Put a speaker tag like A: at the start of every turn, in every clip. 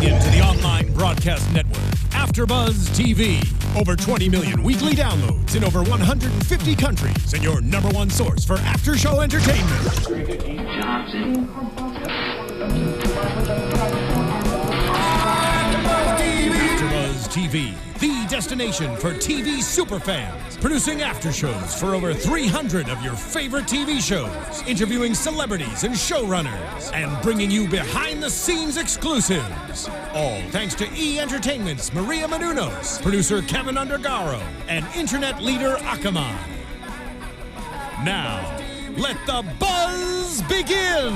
A: Tuning in to the online broadcast network, AFTERBUZZ TV. Over 20 million weekly downloads in over 150 countries, and your number one source for after-show entertainment. AFTERBUZZ TV, the destination for TV superfans. Producing aftershows for over 300 of your favorite TV shows. Interviewing celebrities and showrunners. And bringing you behind-the-scenes exclusives. All thanks to E! Entertainment's Maria Menounos, producer Kevin Undergaro, and internet leader Akamai. Now, let the buzz begin!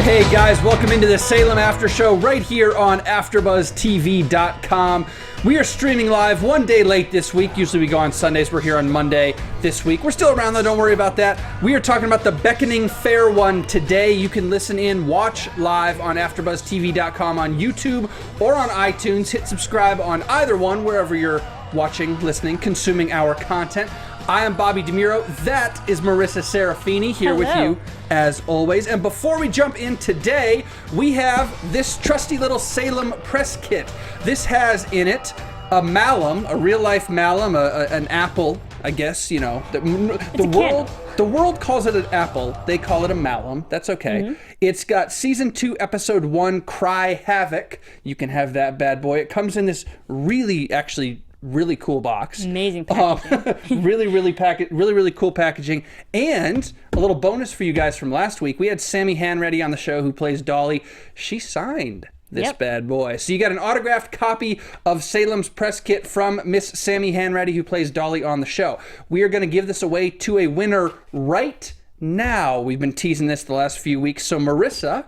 B: Hey guys, welcome into the Salem After Show right here on AFTERBUZZTV.com. We are streaming live one day late this week. Usually we go on Sundays. We're here on Monday this week. We're still around though, don't worry about that. We are talking about the Beckoning Fair one today. You can listen in, watch live on AFTERBUZZTV.com on YouTube or on iTunes. Hit subscribe on either one, wherever you're watching, listening, consuming our content. I am Bobby DeMuro. That is Marisa Serafini here with you as always. And before we jump in today, we have this trusty little Salem press kit. This has in it a malum, a real life malum, an apple, I guess, you know. The world calls it an apple. They call it a malum. That's okay. Mm-hmm. It's got season 2, episode 1, Cry Havoc. You can have that bad boy. It comes in this really cool box.
C: Amazing packaging.
B: really cool packaging. And a little bonus for you guys from last week. We had Sammy Hanreddy on the show who plays Dolly. She signed this bad boy. So you got an autographed copy of Salem's press kit from Miss Sammy Hanreddy who plays Dolly on the show. We are going to give this away to a winner right now. We've been teasing this the last few weeks. So Marisa,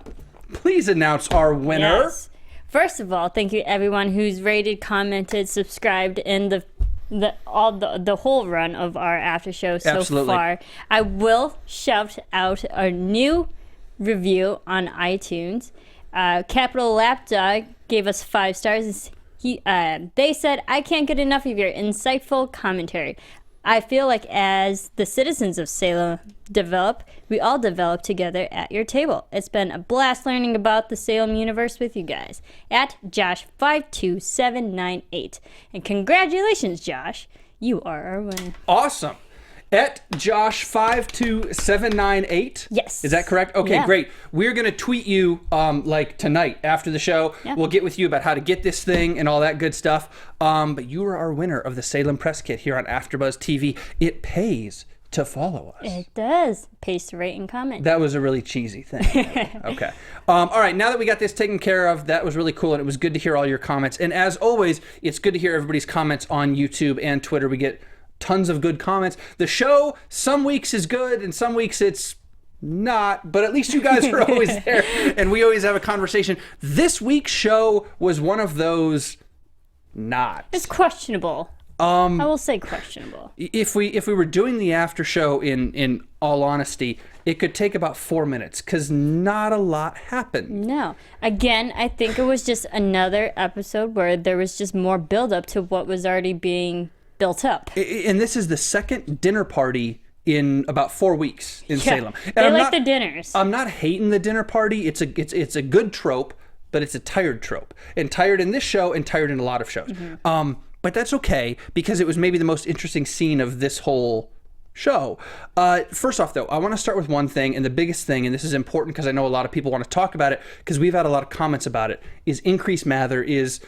B: please announce our winner.
C: Yes. First of all, thank you everyone who's rated, commented, subscribed in the whole run of our after show so far. I will shout out our new review on iTunes. Capital Lapdog gave us 5 stars. They said, "I can't get enough of your insightful commentary. I feel like as the citizens of Salem develop, we all develop together at your table. It's been a blast learning about the Salem universe with you guys." At Josh52798. And congratulations, Josh. You are our winner.
B: Awesome. At Josh52798.
C: Yes.
B: Is that correct? Okay, yeah. Great. We're going to tweet you like tonight after the show. Yep. We'll get with you about how to get this thing and all that good stuff. But you are our winner of the Salem Press Kit here on AfterBuzz TV. It pays to follow us.
C: It does. Pays to rate and comment.
B: That was a really cheesy thing. Okay. All right, now that we got this taken care of, that was really cool, and it was good to hear all your comments. And as always, it's good to hear everybody's comments on YouTube and Twitter. We get tons of good comments. The show, some weeks is good, and some weeks it's not, but at least you guys are always there, and we always have a conversation. This week's show was one of those not.
C: It's questionable. I will say questionable.
B: If we were doing the after show in all honesty, it could take about 4 minutes because not a lot happened.
C: No. Again, I think it was just another episode where there was just more build up to what was already being built up.
B: And this is the second dinner party in about 4 weeks in Salem. And
C: they like the dinners.
B: I'm not hating the dinner party. It's a good trope, but it's a tired trope. And tired in this show and tired in a lot of shows. Mm-hmm. But that's okay because it was maybe the most interesting scene of this whole show. First off, though, I want to start with one thing, and the biggest thing, and this is important because I know a lot of people want to talk about it because we've had a lot of comments about it, is Increase Mather is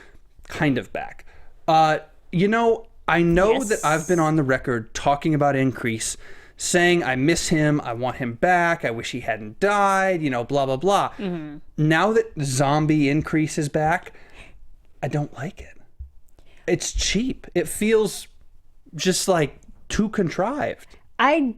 B: kind of back. I know that I've been on the record talking about Increase, saying I miss him, I want him back, I wish he hadn't died, blah, blah, blah. Mm-hmm. Now that Zombie Increase is back, I don't like it. It's cheap. It feels just like too contrived.
C: I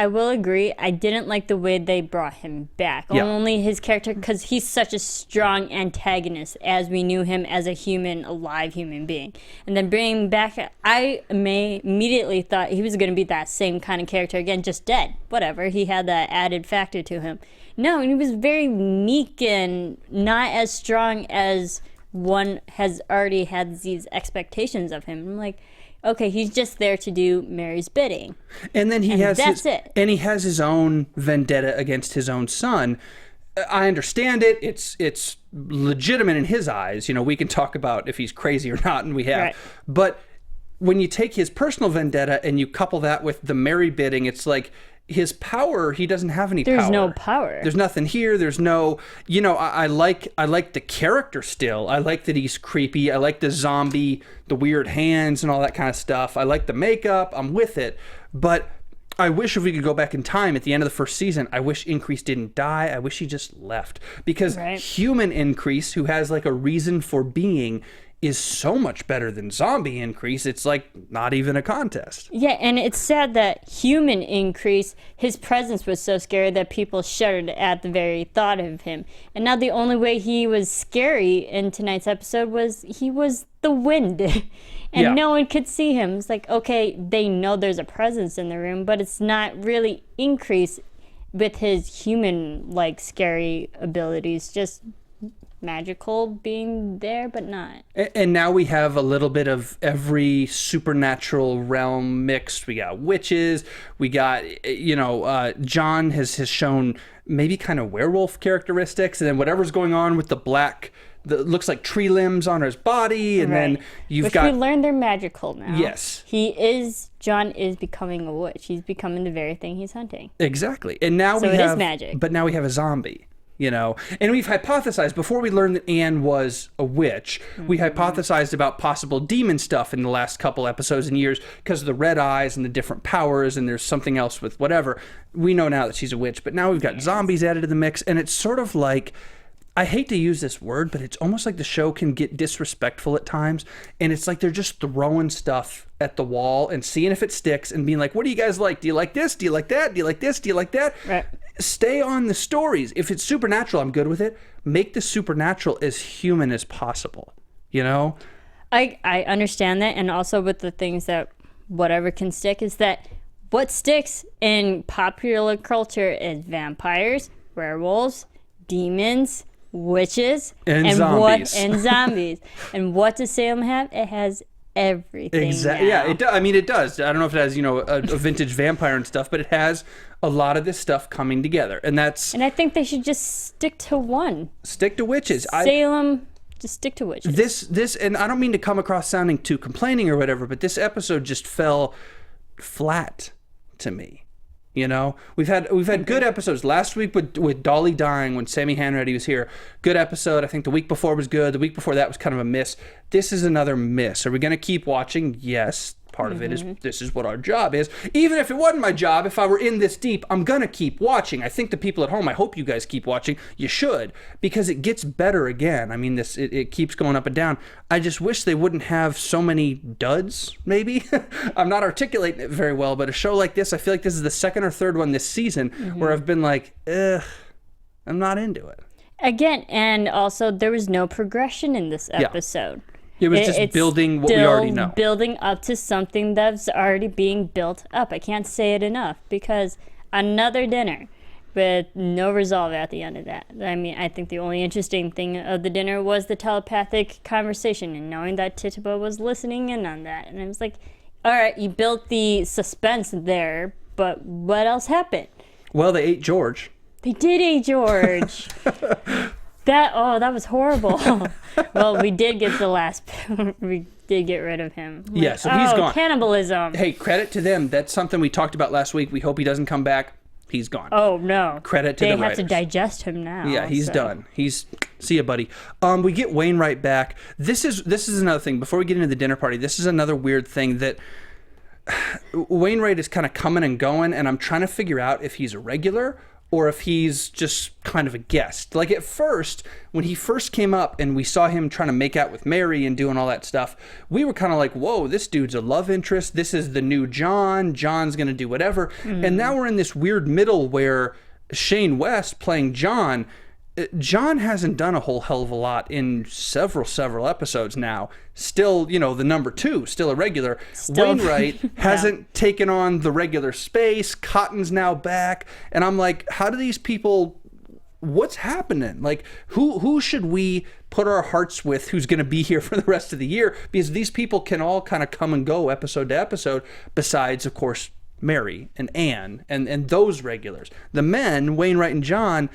C: will agree. I didn't like the way they brought him back. Yeah. Only his character, because he's such a strong antagonist as we knew him as a human, alive human being. And then bringing him back, I immediately thought he was going to be that same kind of character again, just dead. Whatever. He had that added factor to him. No, and he was very meek and not as strong as one has already had these expectations of him. I'm like, okay, he's just there to do Mary's bidding.
B: And then he has
C: that's it.
B: And he has his own vendetta against his own son. I understand it. It's legitimate in his eyes. You know, we can talk about if he's crazy or not, and we have. Right. But when you take his personal vendetta and you couple that with the Mary bidding, it's like his power, he doesn't have any power.
C: There's no power.
B: There's nothing here. There's no, you know, I like the character still. I like that he's creepy. I like the zombie, the weird hands and all that kind of stuff. I like the makeup. I'm with it. But I wish if we could go back in time at the end of the first season, I wish Increase didn't die. I wish he just left. Because human Increase, who has like a reason for being, is so much better than zombie Increase. It's like not even a contest.
C: Yeah, and it's sad that human Increase, his presence was so scary that people shuddered at the very thought of him. And now the only way he was scary in tonight's episode was he was the wind. And no one could see him. It's like, okay, they know there's a presence in the room, but it's not really Increase with his human, like, scary abilities. Just magical being there, but not.
B: And now we have a little bit of every supernatural realm mixed. We got witches. We got, you know, John has shown maybe kind of werewolf characteristics, and then whatever's going on with the black, looks like tree limbs on his body, and then you've got...
C: we learned they're magical now.
B: Yes.
C: John is becoming a witch. He's becoming the very thing he's hunting.
B: Exactly. And now
C: it is magic.
B: But now we have a zombie. You know, and we've hypothesized before we learned that Anne was a witch. We hypothesized about possible demon stuff in the last couple episodes and years because of the red eyes and the different powers, and there's something else with whatever. We know now that she's a witch, but now we've got zombies added to the mix, and it's sort of like, I hate to use this word, but it's almost like the show can get disrespectful at times, and it's like they're just throwing stuff at the wall and seeing if it sticks and being like, what do you guys like? Do you like this? Do you like that? Do you like this? Do you like that?
C: Right.
B: Stay on the stories. If it's supernatural, I'm good with it. Make the supernatural as human as possible, you know?
C: I understand that, and also with the things that whatever can stick is that what sticks in popular culture is vampires, werewolves, demons, witches,
B: and zombies.
C: Zombies. And what does Salem have? It has everything.
B: Exactly. Yeah, it does. I mean, it does. I don't know if it has, you know, a vintage vampire and stuff, but it has a lot of this stuff coming together, and that's.
C: And I think they should just stick to one.
B: Stick to witches.
C: Salem. Just stick to witches.
B: This, and I don't mean to come across sounding too complaining or whatever, but this episode just fell flat to me. You know, we've had good episodes. Last week with Dolly dying when Sammy Hanratty was here, good episode. I think the week before was good. The week before that was kind of a miss. This is another miss. Are we going to keep watching? Yes. Part of it is this is what our job is. Even if it wasn't my job, if I were in this deep, I'm going to keep watching. I think the people at home, I hope you guys keep watching. You should, because it gets better again. I mean, it keeps going up and down. I just wish they wouldn't have so many duds, maybe. I'm not articulating it very well, but a show like this, I feel like this is the second or third one this season where I've been like, I'm not into it.
C: Again, and also there was no progression in this episode.
B: It was just building what we already know.
C: Building up to something that's already being built up. I can't say it enough, because another dinner with no resolve at the end of that. I mean, I think the only interesting thing of the dinner was the telepathic conversation and knowing that Tituba was listening in on that. And I was like, all right, you built the suspense there, but what else happened?
B: Well, they ate George.
C: They did eat George. That was horrible. Well, we did get we did get rid of him. Like,
B: yeah, so he's gone.
C: Cannibalism.
B: Hey, credit to them. That's something we talked about last week. We hope he doesn't come back. He's gone.
C: Oh, no.
B: Credit to the writers.
C: They have to digest him now.
B: Yeah, he's done. See ya, buddy. We get Wainwright back. This is another thing. Before we get into the dinner party, this is another weird thing that Wainwright is kind of coming and going, and I'm trying to figure out if he's a regular or if he's just kind of a guest. Like at first, when he first came up and we saw him trying to make out with Mary and doing all that stuff, we were kind of like, whoa, this dude's a love interest. This is the new John. John's going to do whatever. And now we're in this weird middle where Shane West playing John hasn't done a whole hell of a lot in several episodes now. Still, you know, the number 2, still a regular. Wainwright hasn't taken on the regular space. Cotton's now back. And I'm like, how do these people, what's happening? Like, who should we put our hearts with who's going to be here for the rest of the year? Because these people can all kind of come and go episode to episode, besides, of course, Mary and Anne and those regulars. The men, Wainwright and John,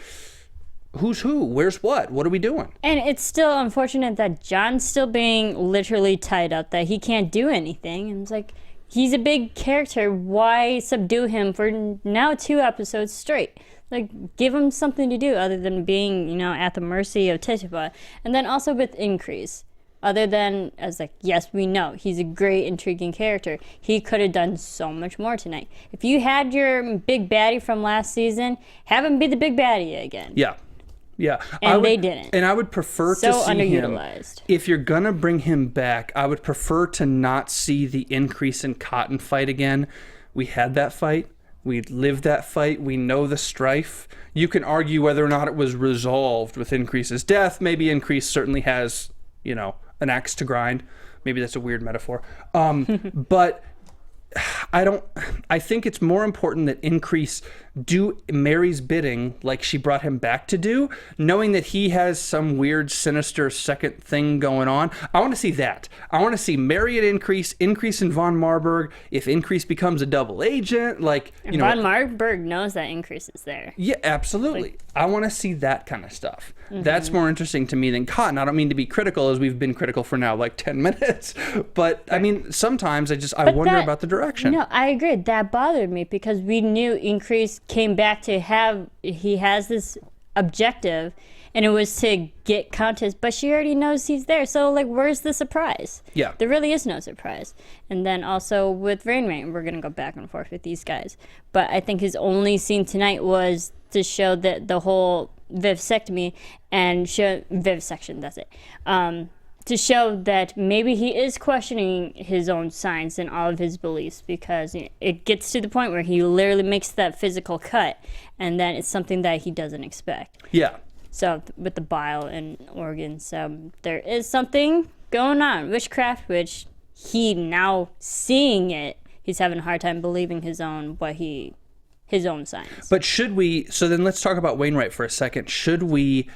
B: who's who? Where's what? What are we doing?
C: And it's still unfortunate that John's still being literally tied up, that he can't do anything. And it's like, he's a big character. Why subdue him for now 2 episodes straight? Like, give him something to do other than being, at the mercy of Tituba. And then also with Increase. Other than, as like, yes, we know he's a great, intriguing character. He could have done so much more tonight. If you had your big baddie from last season, have him be the big baddie again.
B: Yeah.
C: And they didn't.
B: And I would prefer to see
C: underutilized.
B: him. If you're going to bring him back, I would prefer to not see the Increase in Cotton fight again. We had that fight. We lived that fight. We know the strife. You can argue whether or not it was resolved with Increase's death. Maybe Increase certainly has, an axe to grind. Maybe that's a weird metaphor. But I think it's more important that Increase do Mary's bidding like she brought him back to do, knowing that he has some weird, sinister second thing going on. I want to see that. I want to see Mary and Increase and Von Marburg. If Increase becomes a double agent,
C: Von Marburg knows that Increase is there.
B: Yeah, absolutely. I want to see that kind of stuff. Mm-hmm. That's more interesting to me than Cotton. I don't mean to be critical, as we've been critical for now 10 minutes. But I mean, sometimes I wonder about the direction.
C: No, I agree. That bothered me because we knew Increase came back to he has this objective, and it was to get Countess, but she already knows he's there. So where's the surprise?
B: Yeah.
C: There really is no surprise. And then also with Wainwright, we're going to go back and forth with these guys. But I think his only scene tonight was to show that the whole vivisectomy and show vivisection, that's it. To show that maybe he is questioning his own science and all of his beliefs, because it gets to the point where he literally makes that physical cut, and then it's something that he doesn't expect.
B: Yeah.
C: So with the bile and organs, there is something going on. Witchcraft, which he now seeing it, he's having a hard time believing his own science.
B: But so then let's talk about Wainwright for a second. Should we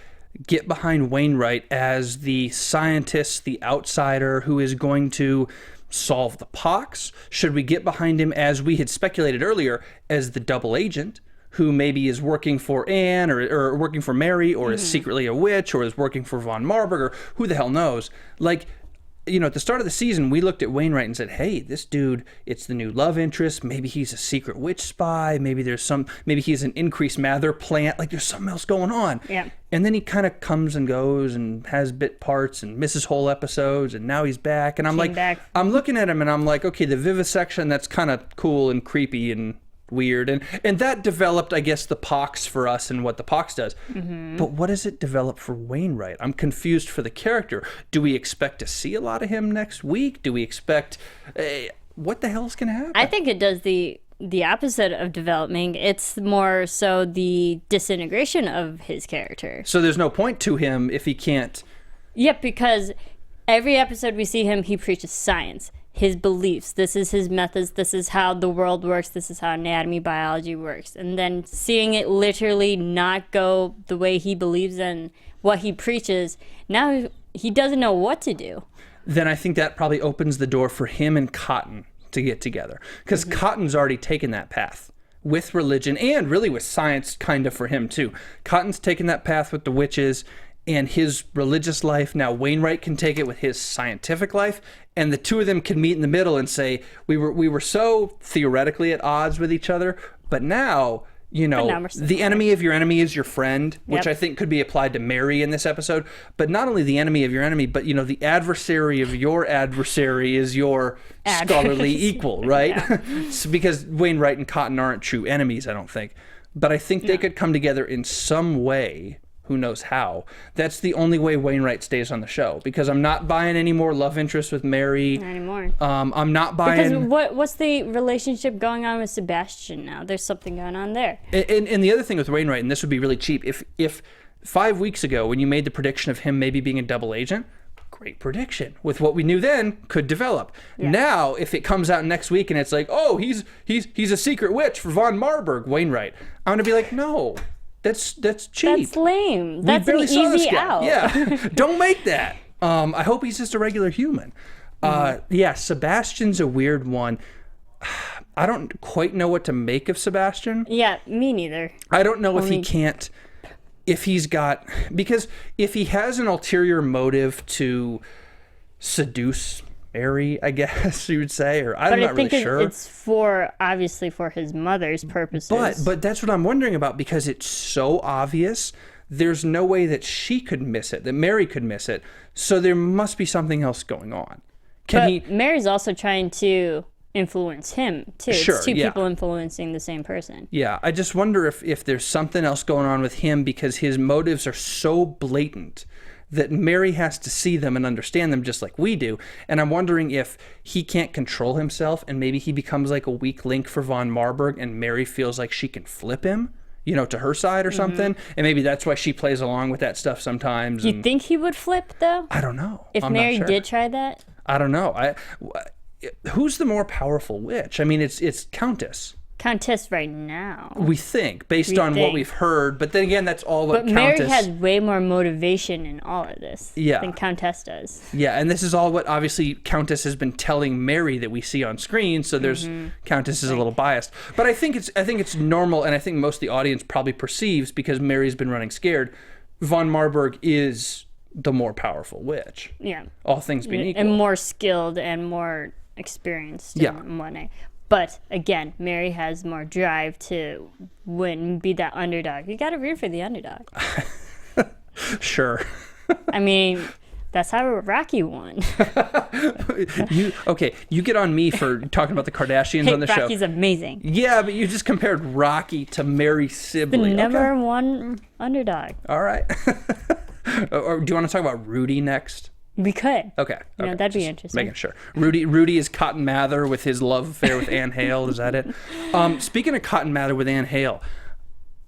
B: get behind Wainwright as the scientist, the outsider who is going to solve the pox? Should we get behind him, as we had speculated earlier, as the double agent who maybe is working for Anne or working for Mary, or is secretly a witch, or is working for Von Marburg, or who the hell knows? At the start of the season, we looked at Wainwright and said, hey, this dude, it's the new love interest. Maybe he's a secret witch spy. Maybe he's an Increase Mather plant. There's something else going on.
C: Yeah.
B: And then he kind of comes and goes and has bit parts and misses whole episodes, and now he's back. And I'm I'm looking at him and I'm like, okay, the vivisection, that's kind of cool and creepy and weird. And that developed, I guess, the pox for us and what the pox does. Mm-hmm. But what does it develop for Wainwright? I'm confused for the character. Do we expect to see a lot of him next week? Do we expect... what the hell's going to happen?
C: I think it does the opposite of developing. It's more so the disintegration of his character.
B: So there's no point to him if he can't...
C: Yep, because every episode we see him, he preaches science. His beliefs, this is his methods, this is how the world works, this is how anatomy, biology works. And then seeing it literally not go the way he believes and what he preaches, now he doesn't know what to do.
B: Then I think that probably opens the door for him and Cotton to get together. Because Cotton's already taken that path with religion, and really with science kind of for him too. Cotton's taken that path with the witches and his religious life. Now Wainwright can take it with his scientific life, and the two of them can meet in the middle and say, we were so theoretically at odds with each other, but now, the enemy of your enemy is your friend, which I think could be applied to Mary in this episode. But not only the enemy of your enemy, but the adversary of your adversary is your scholarly equal, right? Because Wainwright and Cotton aren't true enemies, I don't think. But I think they could come together in some way. Who knows how? That's the only way Wainwright stays on the show, because I'm not buying any more love interest with Mary.
C: Not anymore.
B: I'm not buying...
C: Because what's the relationship going on with Sebastian now? There's something going on there.
B: And the other thing with Wainwright, and this would be really cheap, if 5 weeks ago when you made the prediction of him maybe being a double agent, great prediction. With what we knew then, could develop. Yeah. Now, if it comes out next week and it's like, oh, he's a secret witch for Von Marburg, Wainwright, I'm going to be like, no. That's cheap.
C: That's lame. That's an easy out.
B: Yeah, don't make that. I hope he's just a regular human. Sebastian's a weird one. I don't quite know what to make of Sebastian.
C: Yeah, me neither.
B: I don't know if he can't if he's got, because if he has an ulterior motive to seduce Mary, I guess you would say, or I'm not really sure.
C: But I think it's obviously for his mother's purposes.
B: But that's what I'm wondering about, because it's so obvious. There's no way that she could miss it, that Mary could miss it. So there must be something else going on.
C: Mary's also trying to influence him too.
B: Sure,
C: it's two people influencing the same person.
B: Yeah, I just wonder if there's something else going on with him, because his motives are so blatant that Mary has to see them and understand them just like we do. And I'm wondering if he can't control himself and maybe he becomes like a weak link for von Marburg, and Mary feels like she can flip him, you know, to her side or something. And maybe that's why she plays along with that stuff sometimes.
C: You think he would flip though?
B: I don't know.
C: If Mary did try that?
B: I don't know. Who's the more powerful witch? I mean, it's Countess.
C: Countess right now.
B: We think, based on what we've heard. But then again, that's all what
C: Countess...
B: Countess...
C: But Mary has way more motivation in all of this than Countess does.
B: Yeah, and this is all what, obviously, Countess has been telling Mary that we see on screen, so there's... Countess is a little biased. But I think it's normal, and I think most of the audience probably perceives, because Mary's been running scared, von Marburg is the more powerful witch.
C: Yeah.
B: All things being equal.
C: And more skilled and more experienced in one way. But again, Mary has more drive to win, be that underdog. You got to root for the underdog.
B: Sure.
C: I mean, that's how Rocky won.
B: You get on me for talking about the Kardashians on the show.
C: Rocky's amazing.
B: Yeah, but you just compared Rocky to Mary Sibley.
C: The number one underdog.
B: All right. Or do you want to talk about Rudy next?
C: We could.
B: Okay.
C: That'd be interesting.
B: Making sure. Rudy is Cotton Mather with his love affair with Anne Hale. Is that it? Speaking of Cotton Mather with Anne Hale,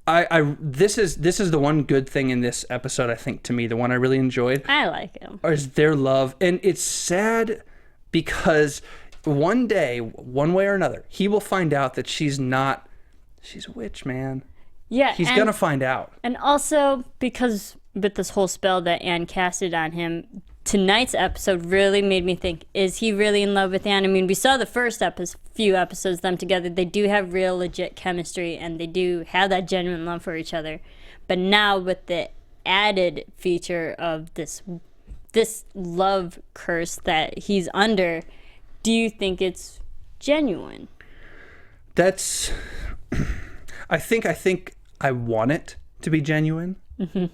B: this is the one good thing in this episode, I think, to me, the one I really enjoyed.
C: I like him.
B: Is their love. And it's sad because one day, one way or another, he will find out that she's a witch, man.
C: Yeah.
B: He's going to find out.
C: And also because with this whole spell that Anne casted on him, tonight's episode really made me think, is he really in love with Anne? I mean, we saw the first few episodes, them together. They do have real legit chemistry, and they do have that genuine love for each other. But now with the added feature of this love curse that he's under, do you think it's genuine?
B: That's... I think I want it to be genuine. Mm-hmm.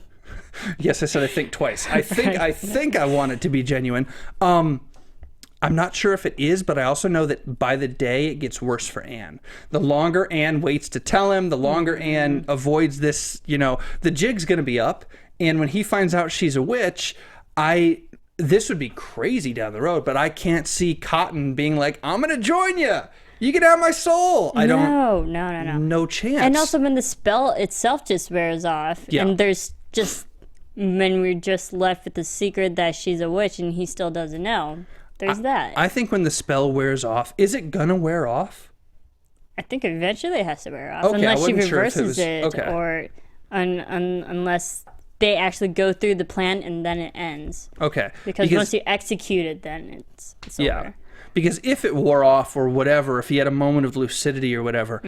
B: Yes, I said I think twice. I think I want it to be genuine. I'm not sure if it is, but I also know that by the day it gets worse for Anne. The longer Anne waits to tell him, the longer Anne avoids this, the jig's going to be up. And when he finds out she's a witch, this would be crazy down the road, but I can't see Cotton being like, I'm going to join you. You get out of my soul.
C: No.
B: No chance.
C: And also when the spell itself just wears off, and there's just... when we're just left with the secret that she's a witch and he still doesn't know. There's that.
B: I think when the spell wears off, is it gonna wear off?
C: I think eventually it has to wear off.
B: Okay,
C: unless she reverses it
B: okay.
C: or unless they actually go through the plan and then it ends.
B: Okay.
C: Because once you execute it, then it's over.
B: Because if it wore off or whatever, if he had a moment of lucidity or whatever,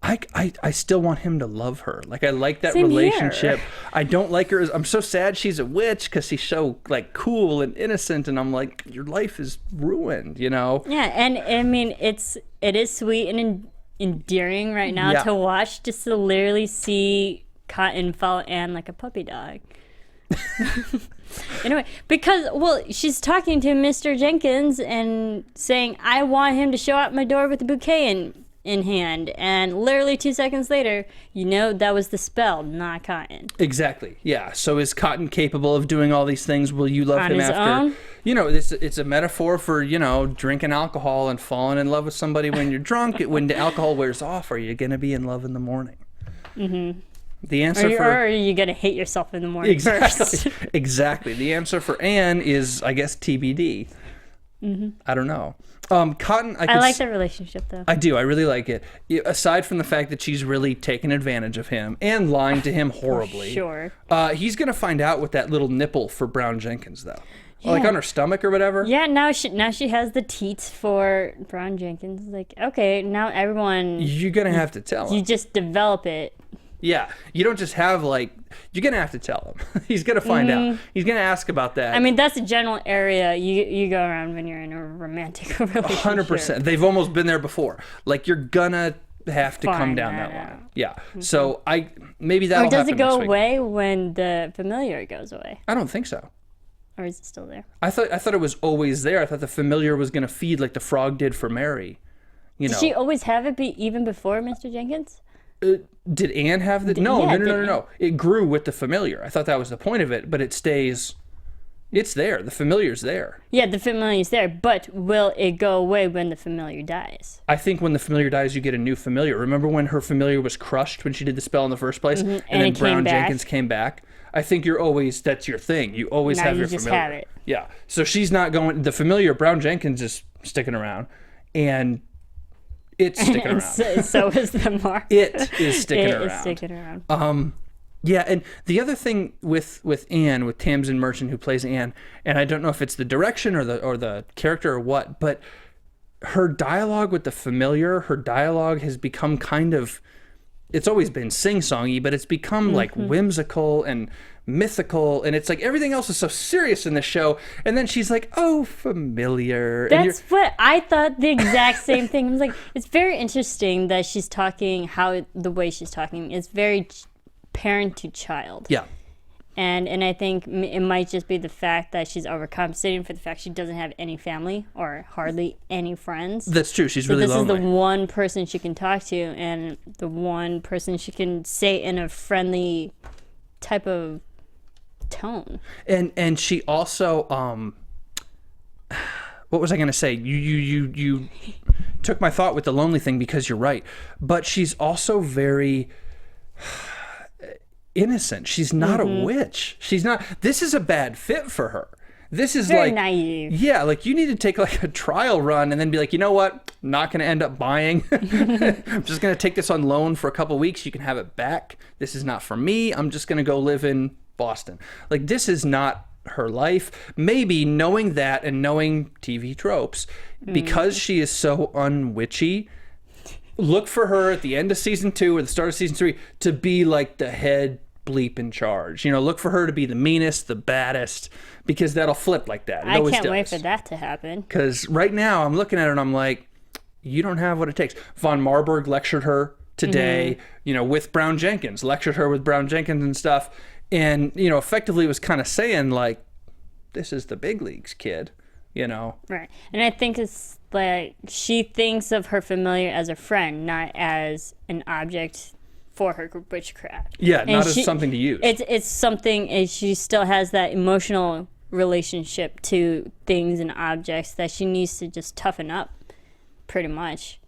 B: I still want him to love her. Like, I like that relationship.
C: Here.
B: I don't like her. I'm so sad she's a witch because she's so like cool and innocent, and I'm like, your life is ruined,
C: Yeah, and I mean, it is sweet and endearing right now to watch, just to literally see Cotton follow Anne like a puppy dog. Anyway, because she's talking to Mr. Jenkins and saying, I want him to show up my door with a bouquet in hand, and literally 2 seconds later, that was the spell, not Cotton.
B: Exactly. Yeah. So is Cotton capable of doing all these things? Will you love him after?
C: Own?
B: It's a metaphor for drinking alcohol and falling in love with somebody when you're drunk. When the alcohol wears off, are you gonna be in love in the morning? Mm-hmm. The answer
C: or are you gonna hate yourself in the morning?
B: Exactly. Exactly. The answer for Anne is, I guess, TBD. Mm-hmm. I don't know. Cotton,
C: I like that relationship, though.
B: I do. I really like it. Aside from the fact that she's really taken advantage of him and lying to him horribly.
C: Sure.
B: He's going to find out with that little nipple for Brown Jenkins, though. Yeah. Like on her stomach or whatever.
C: Yeah, now she has the teats for Brown Jenkins. Like, okay, now everyone...
B: You're going to have to tell him.
C: You just develop it
B: Yeah, you don't just have like, you're gonna have to tell him. He's gonna find out. He's gonna ask about that.
C: I mean, that's a general area you go around when you're in a romantic relationship.
B: 100%. They've almost been there before. Like, you're gonna have to come down that line. Yeah. So maybe that'll happen.
C: Or does it go away when the familiar goes away?
B: I don't think so.
C: Or is it still there?
B: I thought it was always there. I thought the familiar was gonna feed like the frog did for Mary. You know.
C: Did she always have it even before Mr. Jenkins?
B: Did Anne have the? No. It grew with the familiar. I thought that was the point of it, but it stays. It's there. The familiar's there.
C: Yeah, the familiar's there, but will it go away when the familiar dies?
B: I think when the familiar dies, you get a new familiar. Remember when her familiar was crushed when she did the spell in the first place, and then Brown Jenkins came back? I think that's your thing. You always have your familiar. Now you just have it. Yeah. So she's not going. The familiar, Brown Jenkins, is sticking around, and. It's sticking around.
C: So is the mark.
B: It is sticking around.
C: It is sticking around.
B: Yeah, and the other thing with Anne, with Tamsin Merchant, who plays Anne, and I don't know if it's the direction or the character or what, but her dialogue with the familiar, her dialogue has become kind of, it's always been sing-songy, but it's become like whimsical and mythical, and it's like everything else is so serious in the show, and then she's like, oh, familiar.
C: That's what I thought, the exact same thing. I was like, it's very interesting that she's talking, the way she's talking is very parent to child.
B: Yeah.
C: And I think it might just be the fact that she's overcompensating for the fact she doesn't have any family or hardly any friends.
B: That's true. She's really lonely.
C: This is the one person she can talk to, and the one person she can say in a friendly type of tone. And she also what was I going to say? You took my thought with the lonely thing, because you're right. But she's also very innocent. She's not a witch. She's not. This is a bad fit for her. This is very
B: like
C: naive.
B: Yeah, like you need to take like a trial run and then be like, you know what? I'm not going to end up buying. I'm just going to take this on loan for a couple weeks. You can have it back. This is not for me. I'm just going to go live in Boston. Like, this is not her life. Maybe knowing that and knowing TV tropes, because she is so unwitchy, look for her at the end of season 2 or the start of season 3 to be like the head bleep in charge. You know, look for her to be the meanest, the baddest, because that'll flip like that.
C: I can't wait for that to happen.
B: Because right now I'm looking at her and I'm like, you don't have what it takes. Von Marburg lectured her today, you know, with Brown Jenkins, lectured her with Brown Jenkins and stuff. And, you know, effectively was kind of saying, like, this is the big leagues, kid, you know? Right.
C: And I think it's like she thinks of her familiar as a friend, not as an object for her witchcraft.
B: Yeah, and not as something to use.
C: It's something, she still has that emotional relationship to things and objects that she needs to just toughen up, pretty much.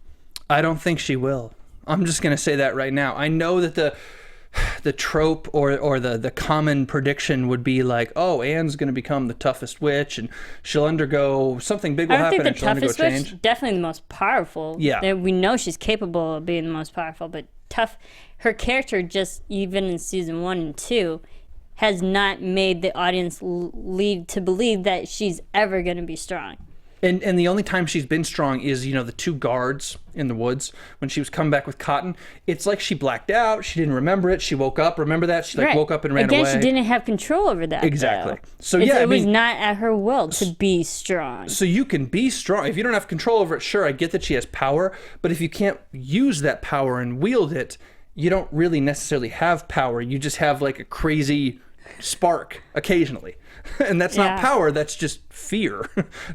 B: I don't think she will. I'm just going to say that right now. I know that the trope or the common prediction would be like, oh, Anne's going to become the toughest witch and she'll undergo something big will happen and she'll undergo change.
C: Witch, definitely the most powerful.
B: Yeah.
C: We know she's capable of being the most powerful, but tough. Her character, just even in season 1 and 2, has not made the audience lead to believe that she's ever going to be strong.
B: And the only time she's been strong is, you know, the 2 guards in the woods when she was coming back with Cotton. It's like she blacked out. She didn't remember it. She woke up. Remember that? She woke up and ran away.
C: Again, she didn't have control over that.
B: Exactly.
C: Though.
B: So
C: it was not at her will to be strong.
B: So you can be strong. If you don't have control over it, sure, I get that she has power. But if you can't use that power and wield it, you don't really necessarily have power. You just have like a crazy spark occasionally. And that's not power, that's just fear.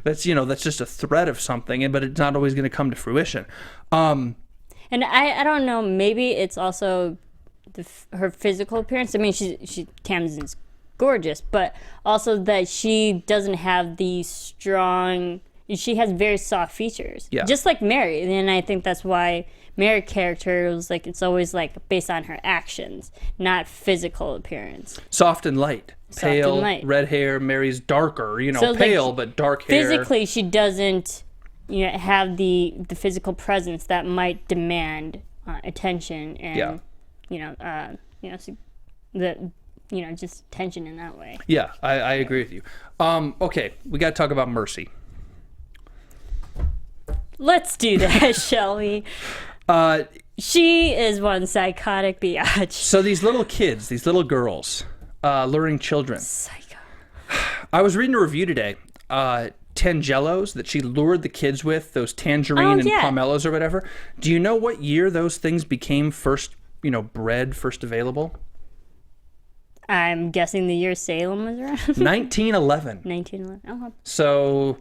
B: That's just a threat of something, but it's not always going to come to fruition.
C: And I don't know, maybe it's also her physical appearance. I mean, Tamsin's gorgeous, but also that she doesn't have the strong, she has very soft features. Yeah. Just like Mary. And I think that's why Mary character was like, it's always like based on her actions, not physical appearance.
B: Soft and light. Pale, red hair. Mary's darker, so pale, like, but dark hair.
C: Physically, she doesn't have the physical presence that might demand attention and, just tension in that way.
B: Yeah, I agree with you. Okay, we got to talk about Mercy.
C: Let's do that, shall we? She is one psychotic biatch.
B: So these little kids, these little girls, luring children.
C: Psycho.
B: I was reading a review today. Tangelos that she lured the kids with, those tangerine and pomelos or whatever. Do you know what year those things became first, bred, first available?
C: I'm guessing the year Salem was around.
B: 1911.
C: 1911. Oh.
B: So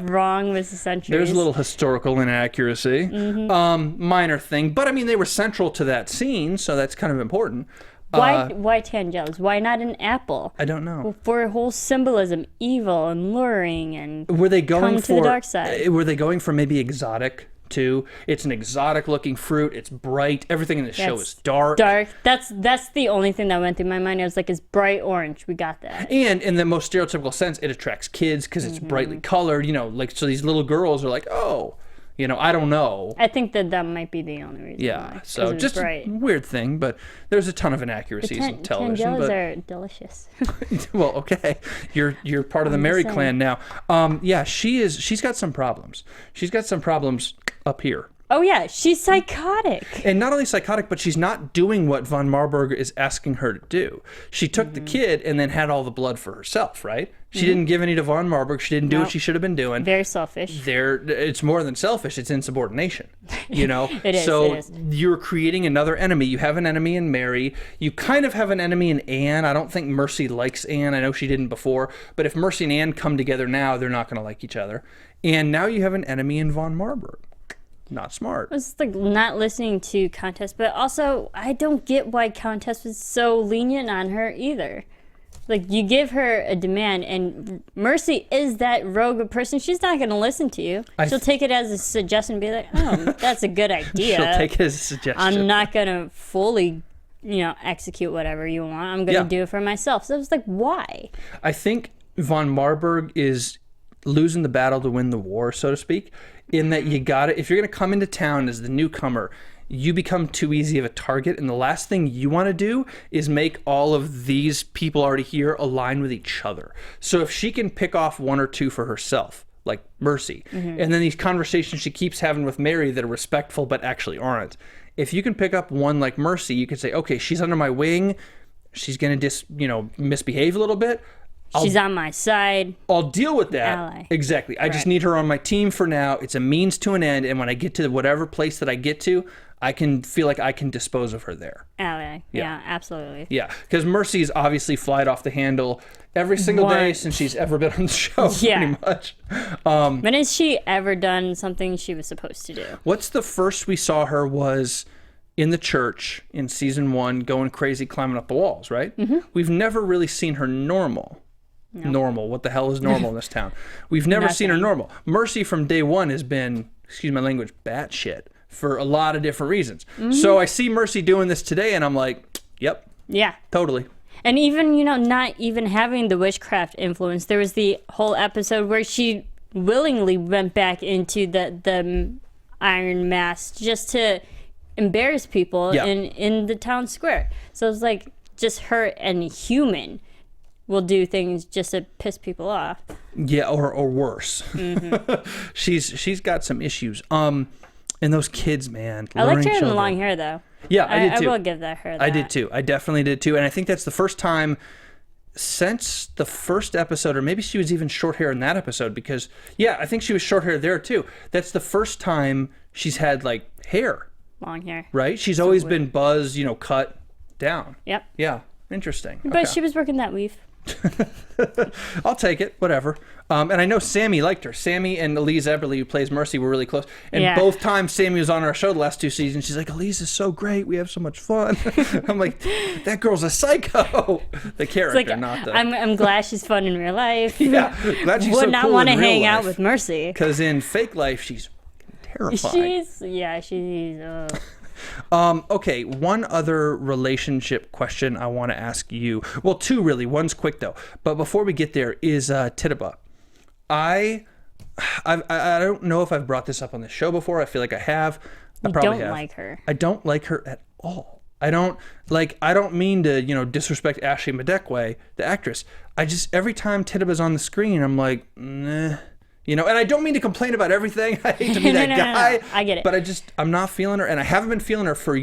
C: wrong with the centuries.
B: There's a little historical inaccuracy. Minor thing. But, I mean, they were central to that scene, so that's kind of important.
C: Why tangelos? Why not an apple?
B: I don't know.
C: For a whole symbolism, evil and luring and
B: were they going
C: to the dark side.
B: Were they going for maybe exotic? Too. It's an exotic looking fruit. It's bright. Everything in the show is dark.
C: That's the only thing that went through my mind. I was like, it's bright orange. We got that.
B: And in the most stereotypical sense, it attracts kids because it's brightly colored. So these little girls are like, oh, I don't know.
C: I think that might be the only reason.
B: Yeah.
C: Why,
B: so just a weird thing, but there's a ton of inaccuracies in television.
C: Tangelos are delicious.
B: Well, okay, you're part of the Mary clan now. She's got some problems. She's got some problems up here.
C: Oh yeah, she's psychotic.
B: And not only psychotic, but she's not doing what von Marburg is asking her to do. She took the kid and then had all the blood for herself, right? She didn't give any to von Marburg. She didn't do what she should have been doing.
C: Very selfish.
B: It's more than selfish. It's insubordination.
C: It is.
B: So you're creating another enemy. You have an enemy in Mary. You kind of have an enemy in Anne. I don't think Mercy likes Anne. I know she didn't before. But if Mercy and Anne come together now, they're not going to like each other. And now you have an enemy in von Marburg. Not smart.
C: It's like not listening to Countess, but also I don't get why Countess was so lenient on her either. Like, you give her a demand, and Mercy is that rogue person. She's not going to listen to you. She'll take it as a suggestion and be like, oh, that's a good idea.
B: She'll take it as a suggestion.
C: I'm not going to fully, execute whatever you want. I'm going to do it for myself. So it's like, why?
B: I think von Marburg is losing the battle to win the war, so to speak, in that you got it. If you're going to come into town as the newcomer, you become too easy of a target, and the last thing you want to do is make all of these people already here align with each other. So if she can pick off one or two for herself, like Mercy, and then these conversations she keeps having with Mary that are respectful but actually aren't, if you can pick up one like Mercy, you can say, okay, she's under my wing, she's going to misbehave a little bit.
C: She's on my side.
B: I'll deal with that.
C: Ally.
B: Exactly. I just need her on my team for now. It's a means to an end, and when I get to whatever place that I get to, I can feel like I can dispose of her there.
C: Ally. Yeah, absolutely.
B: Yeah, because Mercy's obviously flied off the handle every single day since she's ever been on the show, pretty much.
C: When has she ever done something she was supposed to do?
B: What's the first we saw her was in the church in season 1, going crazy, climbing up the walls, right? We've never really seen her normal. No. Normal. What the hell is normal in this town? We've never seen her normal. Mercy from day one has been, excuse my language, batshit for a lot of different reasons. So I see Mercy doing this today, and I'm like, yep. Yeah. Totally.
C: And even, not even having the witchcraft influence, there was the whole episode where she willingly went back into the Iron Mask just to embarrass people in the town square. So it's like just her and human will do things just to piss people off.
B: Yeah, or worse. She's got some issues. And those kids, man.
C: I liked her in the long hair, though.
B: Yeah, I did too.
C: I will give her that.
B: I did too. I definitely did too. And I think that's the first time since the first episode, or maybe she was even short hair in that episode, because, I think she was short hair there too. That's the first time she's had, like, hair.
C: Long hair.
B: Right? She's always been buzzed, cut down.
C: Yep.
B: Yeah. Interesting.
C: But she was working that weave.
B: I'll take it, whatever. And I know Sammy liked her. Sammy and Elise Eberly, who plays Mercy, were really close. And both times Sammy was on our show the last 2 seasons, she's like, Elise is so great. We have so much fun. I'm like, that girl's a psycho. The character, not the...
C: I'm glad she's fun in real life.
B: Yeah, glad she's so cool in real life.
C: Would not want to hang out with Mercy.
B: Because in fake life, she's terrifying.
C: She's...
B: Okay, one other relationship question I want to ask you. Well, 2 really. One's quick though. But before we get there is Tituba. I don't know if I've brought this up on the show before. I feel like I have. I probably have.
C: Like her.
B: I don't like her at all. I don't mean to, disrespect Ashley Madekwe, the actress. Every time Tituba's on the screen, I'm like, nah. You know, and I don't mean to complain about everything. I hate to be that guy.
C: No. I get it.
B: But I'm not feeling her, and I haven't been feeling her for,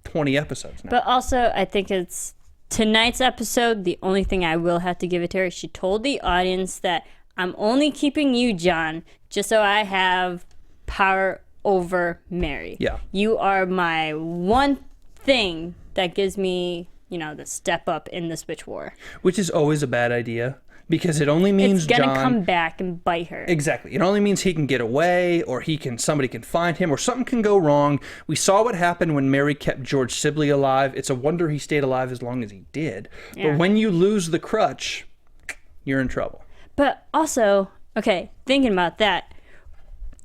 B: 20 episodes now.
C: But also, I think it's tonight's episode, the only thing I will have to give it to her, she told the audience that I'm only keeping you, John, just so I have power over Mary.
B: Yeah.
C: You are my one thing that gives me, the step up in the Switch War.
B: Which is always a bad idea. Because it only means
C: it's gonna
B: John
C: come back and bite her.
B: Exactly. It only means he can get away, or somebody can find him, or something can go wrong. We saw what happened when Mary kept George Sibley alive. It's a wonder he stayed alive as long as he did. Yeah. But when you lose the crutch, you're in trouble.
C: But also, okay, thinking about that,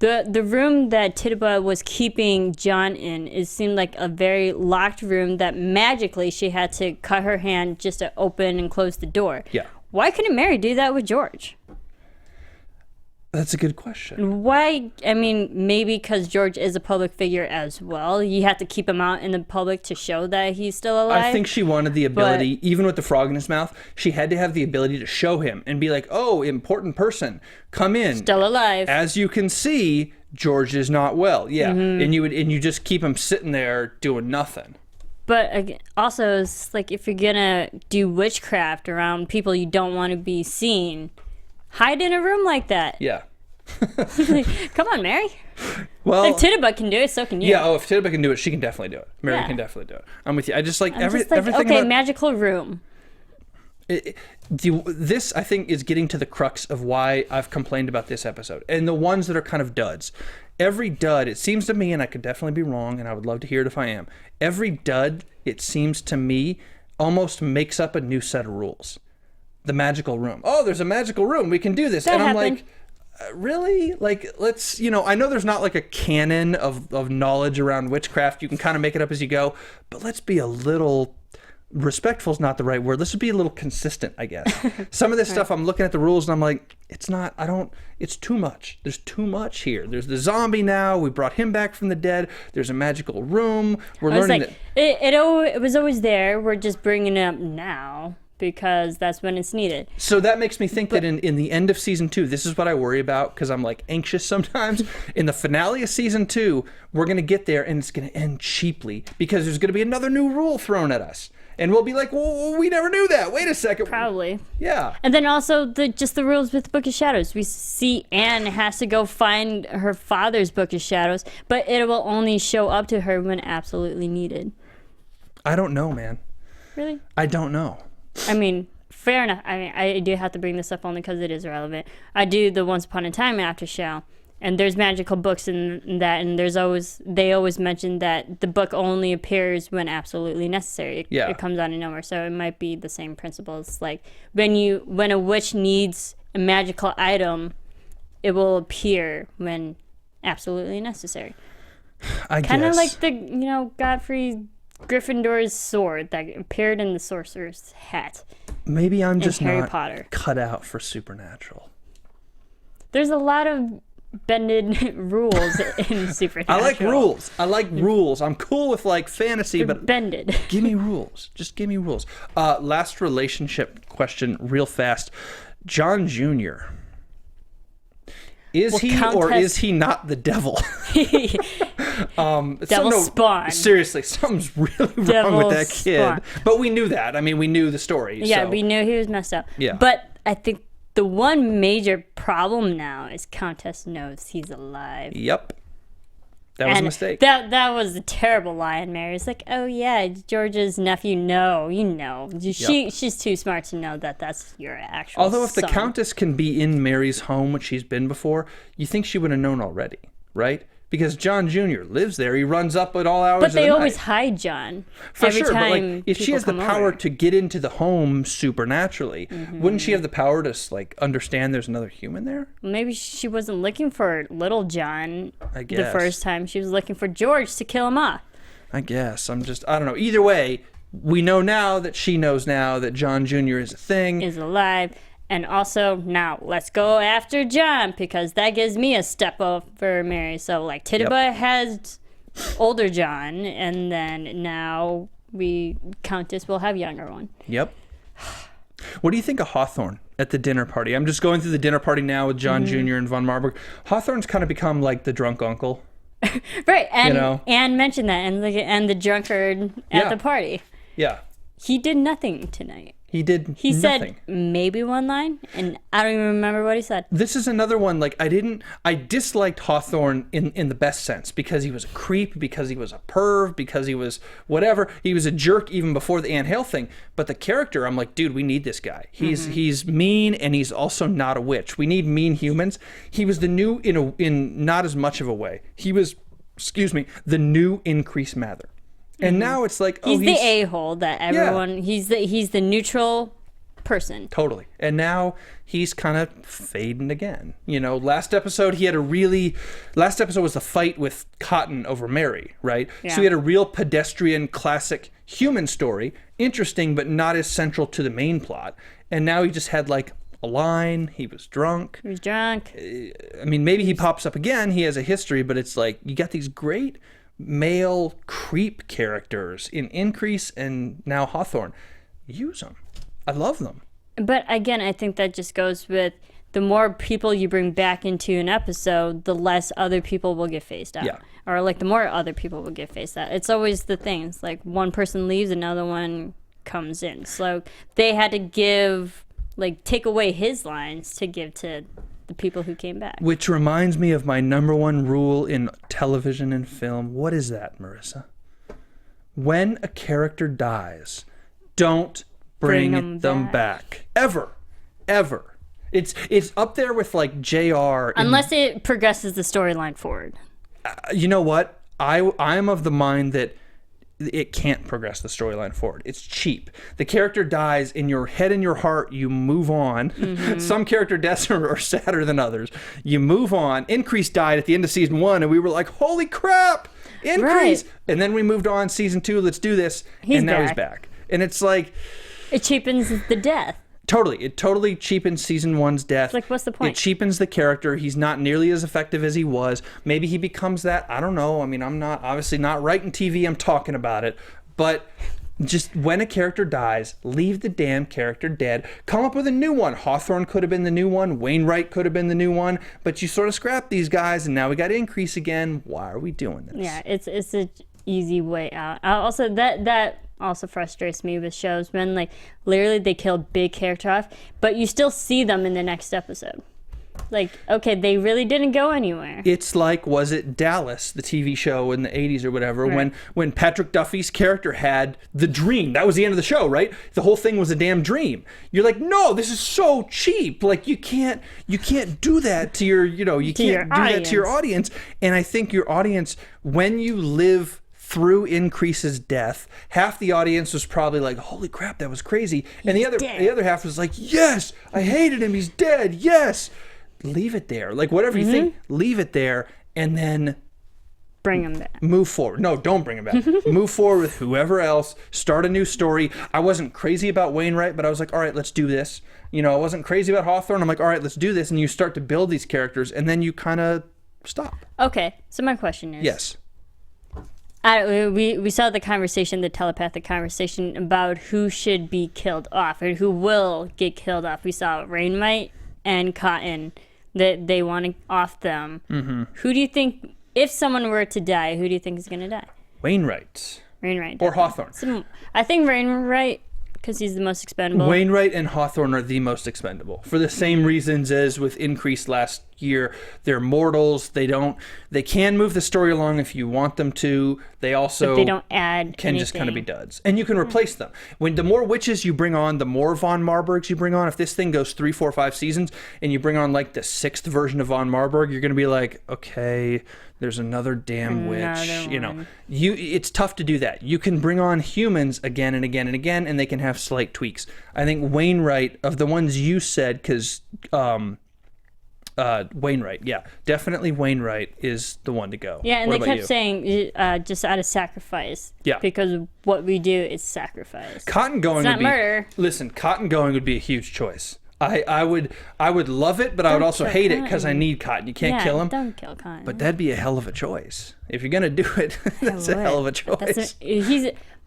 C: the room that Tituba was keeping John in, it seemed like a very locked room that magically she had to cut her hand just to open and close the door.
B: Yeah.
C: Why couldn't Mary do that with George?
B: That's a good question.
C: Why? I mean, maybe because George is a public figure as well. You have to keep him out in the public to show that he's still alive.
B: I think she wanted the ability, even with the frog in his mouth, she had to have the ability to show him and be like, oh, important person, come in.
C: Still alive.
B: As you can see, George is not well. Yeah. Mm-hmm. And you just keep him sitting there doing nothing.
C: But again, also, it's like if you're gonna do witchcraft around people you don't want to be seen, hide in a room like that.
B: Yeah.
C: Come on, Mary.
B: Well,
C: if Tituba can do it, so can you.
B: Yeah. Oh, if Tituba can do it, she can definitely do it. Mary can definitely do it. I'm with you. I just everything.
C: Okay,
B: about
C: magical room.
B: This, I think, is getting to the crux of why I've complained about this episode, and the ones that are kind of duds. Every dud, it seems to me, and I could definitely be wrong, and I would love to hear it if I am. Every dud, it seems to me, almost makes up a new set of rules. The magical room. Oh, there's a magical room. We can do this.
C: That
B: and I'm
C: happened.
B: like, really? Like, let's, I know there's not like a canon of knowledge around witchcraft. You can kind of make it up as you go, but let's be a little... respectful is not the right word. Let's be a little consistent, I guess. Some of this stuff, I'm looking at the rules and I'm like, it's too much. There's too much here. There's the zombie now. We brought him back from the dead. There's a magical room. We're learning that.
C: It was always there. We're just bringing it up now because that's when it's needed.
B: So that makes me think that in the end of season 2, this is what I worry about because I'm like anxious sometimes. In the finale of season 2, we're going to get there and it's going to end cheaply because there's going to be another new rule thrown at us. And we'll be like, well, we never knew that. Wait a second.
C: Probably.
B: Yeah.
C: And then also the rules with Book of Shadows. We see Anne has to go find her father's Book of Shadows, but it will only show up to her when absolutely needed.
B: I don't know, man.
C: Really?
B: I don't know.
C: I mean, fair enough. I mean, I do have to bring this up only because it is relevant. I do the Once Upon a Time after show. And there's magical books in that, and they always mention that the book only appears when absolutely necessary. It comes out of nowhere, so it might be the same principles. Like when a witch needs a magical item, it will appear when absolutely necessary.
B: I guess.
C: Kind of like the Godfrey Gryffindor's sword that appeared in the sorcerer's hat.
B: Maybe I'm just
C: Harry
B: not
C: Potter.
B: Cut out for supernatural.
C: There's a lot of bended rules in Supernatural.
B: I like rules. rules. I'm cool with like fantasy, but
C: bended.
B: Give me rules. Just give me rules. Last relationship question, real fast. John Jr. Is he or is he not the devil?
C: Devil spawn.
B: Seriously, something's really wrong with that kid.
C: Spawn.
B: But we knew that. I mean, we knew the story.
C: Yeah,
B: so.
C: we knew he was messed up.
B: Yeah.
C: But I think the one major problem now is Countess knows he's alive.
B: Yep. That was a mistake.
C: That was a terrible lie, and Mary's like, oh yeah, George's nephew. No, you know. She's too smart to know that that's your actual
B: Although if
C: son.
B: the Countess can be in Mary's home, which she's been before, you think she would have known already, right? Because John Jr. lives there. He runs up at all hours of the night.
C: But they always hide John.
B: For
C: every
B: sure,
C: time
B: but like, if she has the power
C: over.
B: to get into the home supernaturally, wouldn't she have the power to like understand there's another human there?
C: Maybe she wasn't looking for little John
B: I guess.
C: the first time. She was looking for George to kill him off.
B: I guess. I don't know. Either way, we know now that she knows now that John Jr. is a thing.
C: Is alive. And also, now, let's go after John, because that gives me a step over Mary. So, like, Tituba has older John, and then now Countess will have younger one.
B: Yep. What do you think of Hawthorne at the dinner party? I'm just going through the dinner party now with John Jr. and Von Marburg. Hawthorne's kind of become like the drunk uncle.
C: Right, and Anne mentioned that, and the drunkard at the party.
B: Yeah.
C: He did nothing tonight.
B: He did
C: He
B: nothing.
C: said maybe one line, and I don't even remember what he said.
B: This is another one, like, I disliked Hawthorne in the best sense, because he was a creep, because he was a perv, because he was whatever. He was a jerk even before the Anne Hale thing. But the character, I'm like, dude, we need this guy. He's mean, and he's also not a witch. We need mean humans. He was the new, in not as much of a way. He was, the new Increase Mather. And now it's like,
C: he's the a-hole that everyone. Yeah. He's the neutral person.
B: Totally. And now he's kind of fading again. Last episode was the fight with Cotton over Mary, right? Yeah. So he had a real pedestrian, classic human story, interesting but not as central to the main plot. And now he just had like a line. He was drunk. I mean, maybe he pops up again. He has a history, but it's like you got these great male creep characters in Increase and now Hawthorne. Use them. I love them.
C: But again, I think that just goes with the more people you bring back into an episode, the less other people will get phased out.
B: Yeah.
C: Or like the more other people will get phased out. It's always the thing. It's like one person leaves, another one comes in. So they had to take away his lines to give to the people who came back.
B: Which reminds me of my number one rule in television and film. What is that, Marisa? When a character dies, don't bring them back. Ever. It's up there with like JR.
C: Unless it progresses the storyline forward.
B: You know what? I'm of the mind that it can't progress the storyline forward. It's cheap. The character dies, in your head and your heart, you move on. Mm-hmm. Some character deaths are sadder than others. You move on. Increase died at the end of season 1, and we were like, holy crap, Increase. Right. And then we moved on, season 2, let's do this. And now he's back. And it's like...
C: It cheapens the death.
B: Totally. It totally cheapens season 1's death.
C: It's like, what's the point?
B: It cheapens the character. He's not nearly as effective as he was. Maybe he becomes that. I don't know. I mean, I'm obviously not writing TV. I'm talking about it. But just when a character dies, leave the damn character dead. Come up with a new one. Hawthorne could have been the new one. Wainwright could have been the new one. But you sort of scrap these guys, and now we got to Increase again. Why are we doing this?
C: Yeah, it's an easy way out. Also, that also frustrates me with shows when like literally they kill a big character off, but you still see them in the next episode. Like, okay, they really didn't go anywhere.
B: It's like, was it Dallas, the TV show in the 80s or whatever, right, when Patrick Duffy's character had the dream. That was the end of the show, right? The whole thing was a damn dream. You're like, no, this is so cheap. Like, you can't do that to your, you can't do that to your audience. And I think your audience, when you live through Increase's death, half the audience was probably like, holy crap, that was crazy. And the other half was like, yes, I hated him, he's dead, yes. Leave it there. Like, whatever you think, leave it there, and then
C: bring him back.
B: Move forward. No, don't bring him back. Move forward with whoever else. Start a new story. I wasn't crazy about Wainwright, but I was like, all right, let's do this. I wasn't crazy about Hawthorne. I'm like, all right, let's do this. And you start to build these characters, and then you kind of stop.
C: Okay, so my question is...
B: Yes.
C: We saw the telepathic conversation about who should be killed off or who will get killed off. We saw Wainwright and Cotton, that they want off them. Mm-hmm. Who do you think, if someone were to die, who do you think is going to die?
B: Wainwright.
C: Or
B: Hawthorne.
C: I think Wainwright, because he's the most expendable.
B: Wainwright and Hawthorne are the most expendable for the same reasons as with Increase last year. They're mortals. They can move the story along if you want them to. They also,
C: but they don't add
B: can
C: anything.
B: Just kind of be duds, and you can replace them. When the more witches you bring on, the more Von Marburgs you bring on. If this thing goes 3, 4, 5 seasons, and you bring on like the 6th version of Von Marburg, you're going to be like, okay, there's another damn witch. It's tough to do that. You can bring on humans again and again and again, and they can have slight tweaks. I think Wainwright, of the ones you said, because Wainwright, yeah, definitely Wainwright is the one to go.
C: Yeah, and they kept saying just out of sacrifice.
B: Yeah,
C: because what we do is sacrifice.
B: Cotton going, it's
C: not murder.
B: Listen, Cotton going would be a huge choice. I would love it, but I would also hate it because I need Cotton. You can't kill him.
C: Don't kill Cotton.
B: But that'd be a hell of a choice. If you're gonna do it, that's a hell of a choice.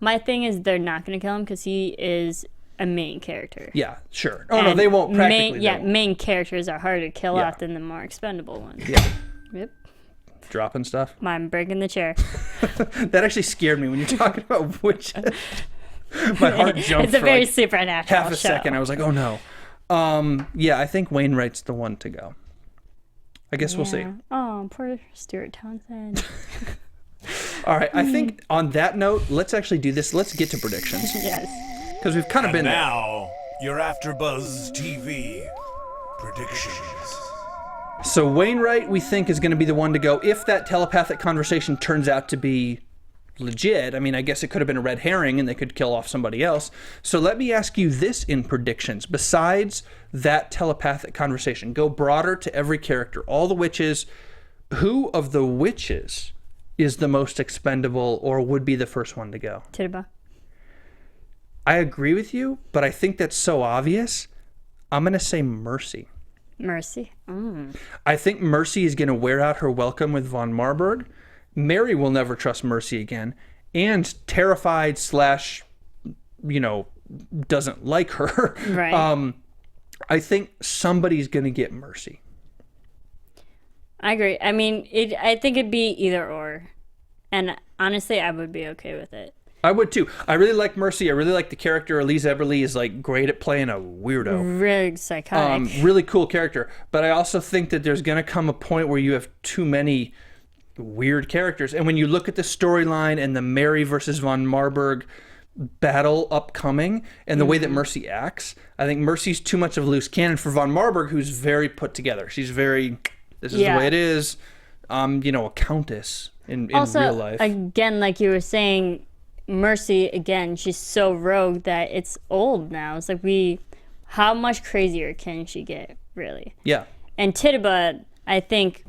C: My thing is they're not gonna kill him because he is a main character.
B: Yeah, sure. Oh, no, they won't practically.
C: Main characters are harder to kill off than the more expendable ones.
B: Yeah.
C: Yep.
B: Dropping stuff.
C: I'm breaking the chair.
B: That actually scared me when you're talking about witches. My heart jumped.
C: It's a
B: for
C: very
B: like
C: supernatural
B: half a
C: show.
B: second. I was like, oh no. Yeah, I think Wainwright's the one to go. I guess we'll see.
C: Oh, poor Stuart Townsend.
B: All right, I think on that note, let's actually do this. Let's get to predictions.
C: Yes.
B: Because we've kind of been
A: now, your AfterBuzz TV predictions.
B: So Wainwright, we think, is going to be the one to go if that telepathic conversation turns out to be legit. I mean, I guess it could have been a red herring and they could kill off somebody else. So let me ask you this in predictions. Besides that telepathic conversation, go broader to every character, all the witches. Who of the witches is the most expendable or would be the first one to go?
C: Tituba.
B: I agree with you, but I think that's so obvious. I'm going to say Mercy.
C: Mercy.
B: I think Mercy is going to wear out her welcome with von Marburg. Mary will never trust Mercy again. And terrified / doesn't like her.
C: Right.
B: I think somebody's going to get Mercy.
C: I agree. I mean, I think it'd be either or. And honestly, I would be okay with it.
B: I would too. I really like Mercy. I really like the character. Elise Everly is like great at playing a weirdo.
C: Really psychotic.
B: Really cool character. But I also think that there's going to come a point where you have too many weird characters. And when you look at the storyline and the Mary versus von Marburg battle upcoming and the way that Mercy acts, I think Mercy's too much of a loose cannon for von Marburg, who's very put together. She's very, this is the way it is. A countess in real life.
C: Again, like you were saying, Mercy, again, she's so rogue that it's old now. It's like how much crazier can she get, really?
B: Yeah.
C: And Tituba, I think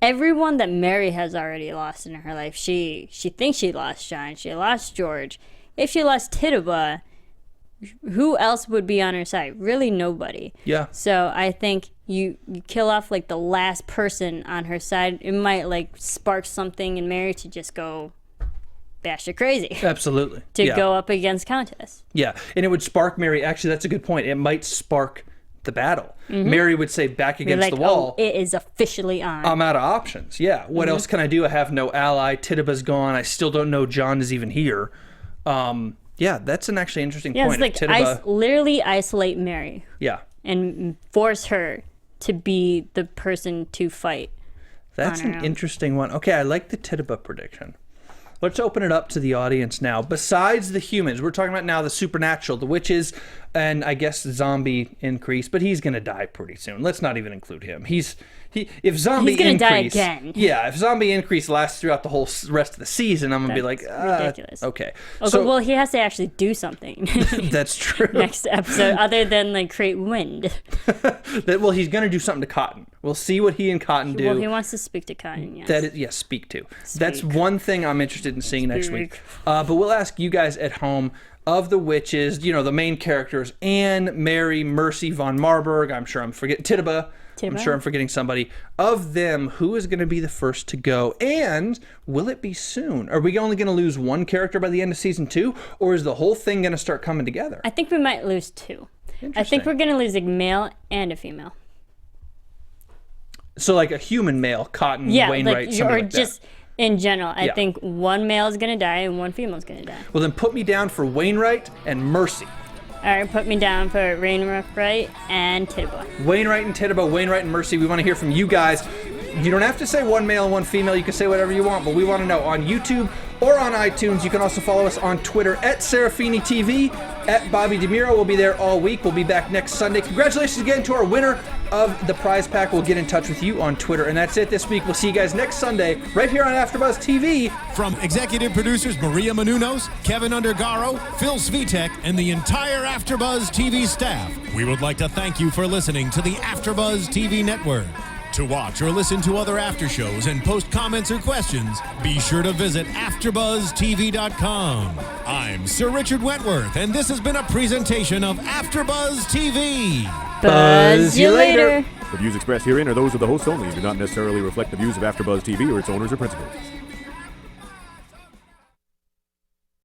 C: everyone that Mary has already lost in her life, she thinks she lost John, she lost George. If she lost Tituba, who else would be on her side? Really nobody.
B: Yeah.
C: So I think you kill off like the last person on her side. It might like spark something in Mary to just go batshit crazy.
B: Absolutely.
C: To go up against Countess.
B: Yeah, and it would spark Mary. Actually, that's a good point. It might spark the battle. Mary would say, back against the wall.
C: Oh, it is officially on.
B: I'm out of options. Yeah. What else can I do? I have no ally. Tituba's gone. I still don't know John is even here. Yeah, that's an actually interesting point.
C: It's like literally isolate Mary.
B: Yeah.
C: And force her to be the person to fight.
B: That's an interesting one. Okay, I like the Tituba prediction. Let's open it up to the audience now. Besides the humans, we're talking about now the supernatural, the witches, and I guess the zombie increase, but he's going to die pretty soon. Let's not even include him. If zombie
C: he's gonna die
B: increase,
C: again.
B: Yeah, if zombie increase lasts throughout the whole rest of the season, I'm going to be like,
C: ridiculous.
B: Okay.
C: So, well, he has to actually do something.
B: That's true.
C: Next episode, other than like create wind.
B: Well, he's going to do something to Cotton. We'll see what he and Cotton do.
C: Well, he wants to speak to Cotton, yes.
B: Speak to. That's one thing I'm interested in seeing next week. But we'll ask you guys at home, of the witches, the main characters, Anne, Mary, Mercy, von Marburg, I'm sure I'm forgetting, Tituba. I'm sure I'm forgetting somebody. Of them, who is going to be the first to go? And will it be soon? Are we only going to lose one character by the end of season 2? Or is the whole thing going to start coming together?
C: I think we might lose 2. I think we're going to lose a male and a female.
B: So like a human male, Cotton, Wainwright, something like that.
C: In general, I think one male is going to die and one female is going to die. Well,
B: then put me down for Wainwright and Mercy.
C: All right, put me down for Wainwright and Tituba.
B: Wainwright and Tituba, Wainwright and Mercy. We want to hear from you guys. You don't have to say one male and one female. You can say whatever you want, but we want to know on YouTube or on iTunes. You can also follow us on Twitter at Serafini TV, at Bobby DeMuro. We'll be there all week. We'll be back next Sunday. Congratulations again to our winner of the prize pack. We'll get in touch with you on Twitter. And that's it this week. We'll see you guys next Sunday right here on AfterBuzz TV.
A: From executive producers Maria Menounos, Kevin Undergaro, Phil Svitek, and the entire AfterBuzz TV staff, we would like to thank you for listening to the AfterBuzz TV network. To watch or listen to other after shows and post comments or questions, be sure to visit AfterBuzzTV.com. I'm Sir Richard Wentworth, and this has been a presentation of AfterBuzz TV.
C: Buzz you later.
D: The views expressed herein are those of the hosts only and do not necessarily reflect the views of AfterBuzz TV or its owners or principals.